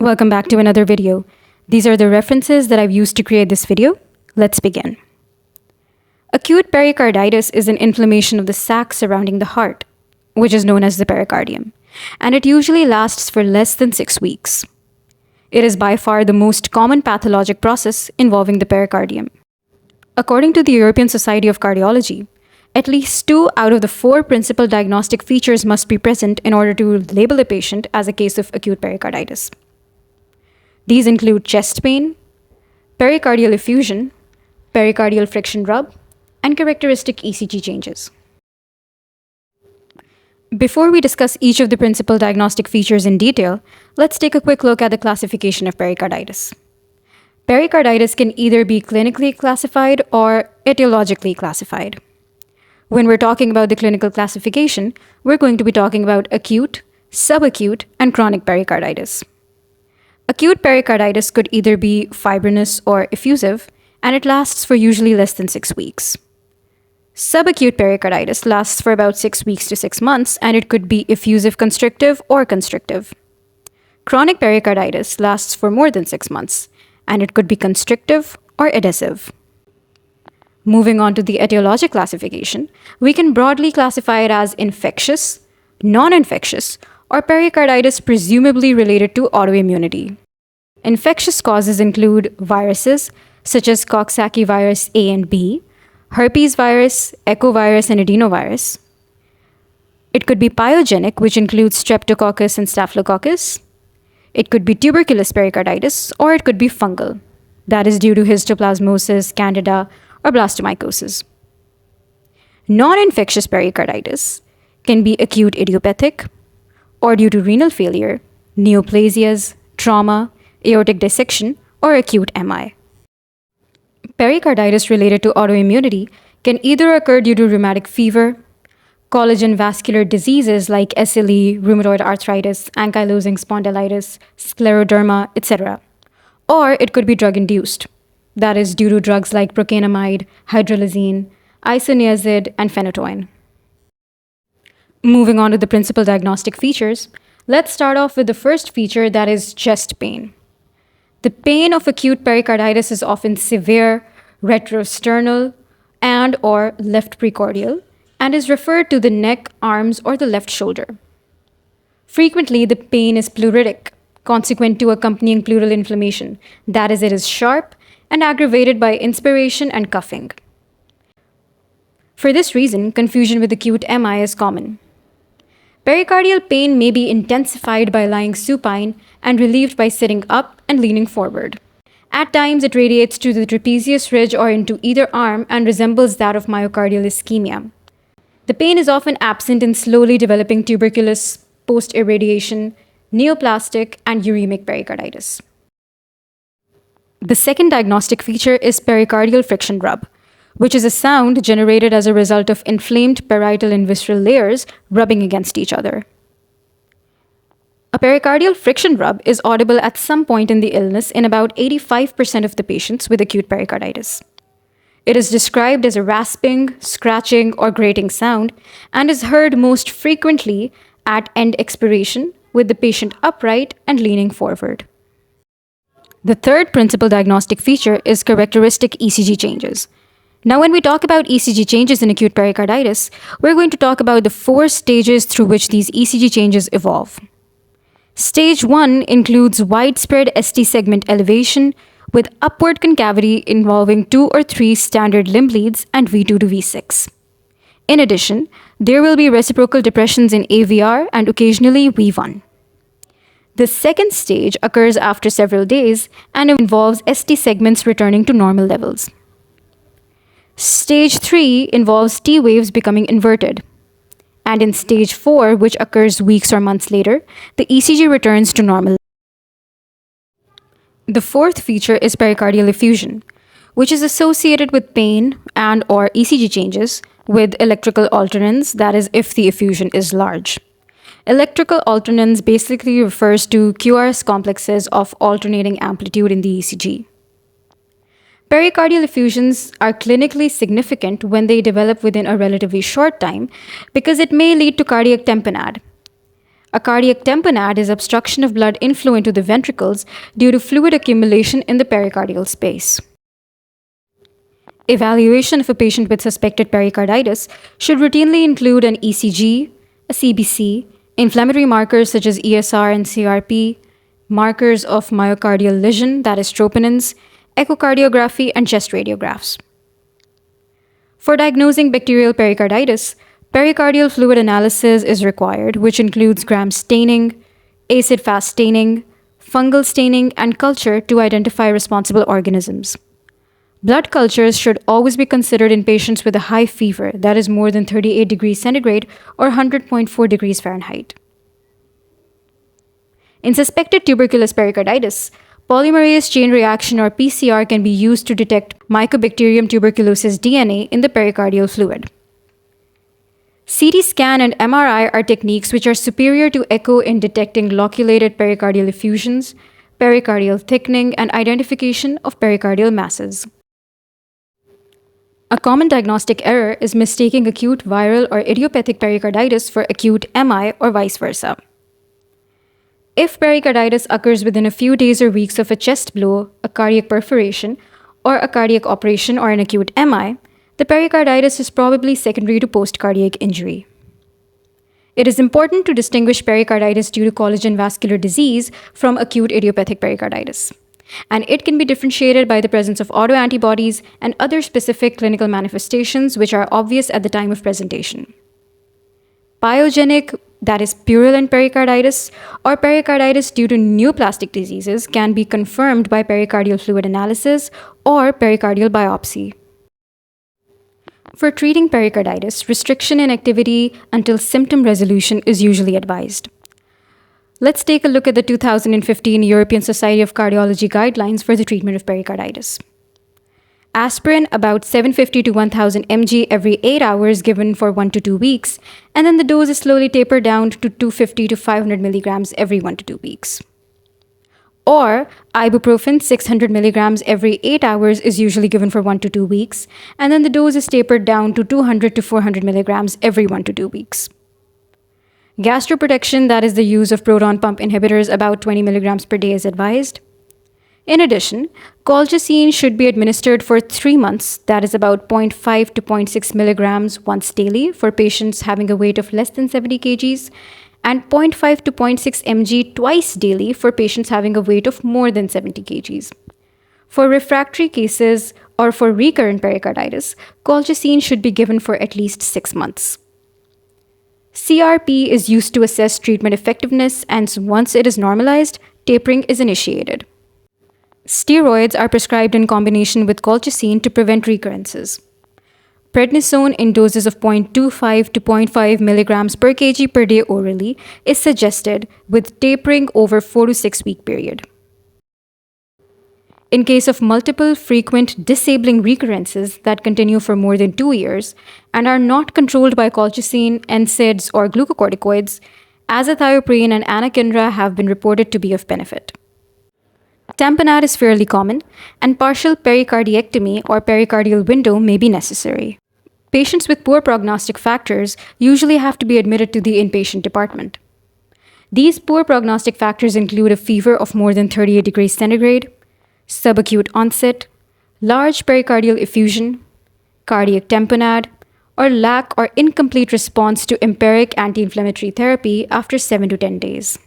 Welcome back to another video. These are the references that I've used to create this video. Let's begin. Acute pericarditis is an inflammation of the sac surrounding the heart, which is known as the pericardium, and it usually lasts for less than 6 weeks. It is by far the most common pathologic process involving the pericardium. According to the European Society of Cardiology, at least 2 out of the 4 principal diagnostic features must be present in order to label a patient as a case of acute pericarditis. These include chest pain, pericardial effusion, pericardial friction rub, and characteristic ECG changes. Before we discuss each of the principal diagnostic features in detail, let's take a quick look at the classification of pericarditis. Pericarditis can either be clinically classified or etiologically classified. When we're talking about the clinical classification, we're going to be talking about acute, subacute, and chronic pericarditis. Acute pericarditis could either be fibrinous or effusive, and it lasts for usually less than 6 weeks. Subacute pericarditis lasts for about 6 weeks to 6 months, and it could be effusive constrictive or constrictive. Chronic pericarditis lasts for more than 6 months, and it could be constrictive or adhesive. Moving on to the etiologic classification, we can broadly classify it as infectious, non-infectious, or pericarditis presumably related to autoimmunity. Infectious causes include viruses such as Coxsackie virus A and B, herpes virus, echovirus, and adenovirus. It could be pyogenic, which includes streptococcus and staphylococcus. It could be tuberculous pericarditis, or it could be fungal. That is due to histoplasmosis, candida, or blastomycosis. Non-infectious pericarditis can be acute idiopathic, or due to renal failure, neoplasias, trauma, aortic dissection, or acute MI. Pericarditis related to autoimmunity can either occur due to rheumatic fever, collagen vascular diseases like SLE, rheumatoid arthritis, ankylosing spondylitis, scleroderma, etc., or it could be drug-induced. That is due to drugs like procainamide, hydralazine, isoniazid, and phenytoin. Moving on to the principal diagnostic features, let's start off with the first feature, that is chest pain. The pain of acute pericarditis is often severe, retrosternal, and or left precordial, and is referred to the neck, arms, or the left shoulder. Frequently, the pain is pleuritic, consequent to accompanying pleural inflammation. That is, it is sharp and aggravated by inspiration and coughing. For this reason, confusion with acute MI is common. Pericardial pain may be intensified by lying supine and relieved by sitting up and leaning forward. At times, it radiates to the trapezius ridge or into either arm and resembles that of myocardial ischemia. The pain is often absent in slowly developing tuberculous, post-irradiation, neoplastic, and uremic pericarditis. The second diagnostic feature is pericardial friction rub, which is a sound generated as a result of inflamed parietal and visceral layers rubbing against each other. A pericardial friction rub is audible at some point in the illness in about 85% of the patients with acute pericarditis. It is described as a rasping, scratching, or grating sound and is heard most frequently at end expiration with the patient upright and leaning forward. The third principal diagnostic feature is characteristic ECG changes. Now, when we talk about ECG changes in acute pericarditis, we're going to talk about the 4 stages through which these ECG changes evolve. Stage 1 includes widespread ST segment elevation with upward concavity involving 2 or 3 standard limb leads and V2 to V6. In addition, there will be reciprocal depressions in AVR and occasionally V1. The second stage occurs after several days and involves ST segments returning to normal levels. Stage 3 involves T waves becoming inverted. And in stage 4, which occurs weeks or months later, the ECG returns to normal. The fourth feature is pericardial effusion, which is associated with pain and or ECG changes with electrical alternance, that is, if the effusion is large. Electrical alternance basically refers to QRS complexes of alternating amplitude in the ECG. Pericardial effusions are clinically significant when they develop within a relatively short time because it may lead to cardiac tamponade. A cardiac tamponade is obstruction of blood inflow into the ventricles due to fluid accumulation in the pericardial space. Evaluation of a patient with suspected pericarditis should routinely include an ECG, a CBC, inflammatory markers such as ESR and CRP, markers of myocardial lesion, that is troponins, echocardiography, and chest radiographs. For diagnosing bacterial pericarditis, pericardial fluid analysis is required, which includes gram staining, acid-fast staining, fungal staining, and culture to identify responsible organisms. Blood cultures should always be considered in patients with a high fever, that is more than 38 degrees centigrade or 100.4 degrees Fahrenheit. In suspected tuberculous pericarditis, polymerase chain reaction or PCR can be used to detect Mycobacterium tuberculosis DNA in the pericardial fluid. CT scan and MRI are techniques which are superior to echo in detecting loculated pericardial effusions, pericardial thickening, and identification of pericardial masses. A common diagnostic error is mistaking acute viral or idiopathic pericarditis for acute MI or vice versa. If pericarditis occurs within a few days or weeks of a chest blow, a cardiac perforation, or a cardiac operation or an acute MI, the pericarditis is probably secondary to post-cardiac injury. It is important to distinguish pericarditis due to collagen vascular disease from acute idiopathic pericarditis, and it can be differentiated by the presence of autoantibodies and other specific clinical manifestations which are obvious at the time of presentation. Pyogenic, that is purulent pericarditis, or pericarditis due to neoplastic diseases can be confirmed by pericardial fluid analysis or pericardial biopsy. For treating pericarditis, restriction in activity until symptom resolution is usually advised. Let's take a look at the 2015 European Society of Cardiology guidelines for the treatment of pericarditis. Aspirin about 750 to 1000 mg every 8 hours given for 1 to 2 weeks, and then the dose is slowly tapered down to 250 to 500 milligrams every 1 to 2 weeks. Or ibuprofen 600 milligrams every 8 hours is usually given for 1 to 2 weeks, and then the dose is tapered down to 200 to 400 milligrams every 1 to 2 weeks. Gastroprotection, that is the use of proton pump inhibitors, about 20 milligrams per day is advised. In addition, colchicine should be administered for 3 months, that is about 0.5 to 0.6 milligrams once daily for patients having a weight of less than 70 kgs, and 0.5 to 0.6 mg twice daily for patients having a weight of more than 70 kgs. For refractory cases or for recurrent pericarditis, colchicine should be given for at least 6 months. CRP is used to assess treatment effectiveness, and once it is normalized, tapering is initiated. Steroids are prescribed in combination with colchicine to prevent recurrences. Prednisone in doses of 0.25 to 0.5 milligrams per kg per day orally is suggested with tapering over 4 to 6 week period. In case of multiple frequent disabling recurrences that continue for more than 2 years and are not controlled by colchicine, NSAIDs, or glucocorticoids, azathioprine and anakinra have been reported to be of benefit. Tamponade is fairly common, and partial pericardiectomy or pericardial window may be necessary. Patients with poor prognostic factors usually have to be admitted to the inpatient department. These poor prognostic factors include a fever of more than 38 degrees centigrade, subacute onset, large pericardial effusion, cardiac tamponade, or lack or incomplete response to empiric anti-inflammatory therapy after 7 to 10 days.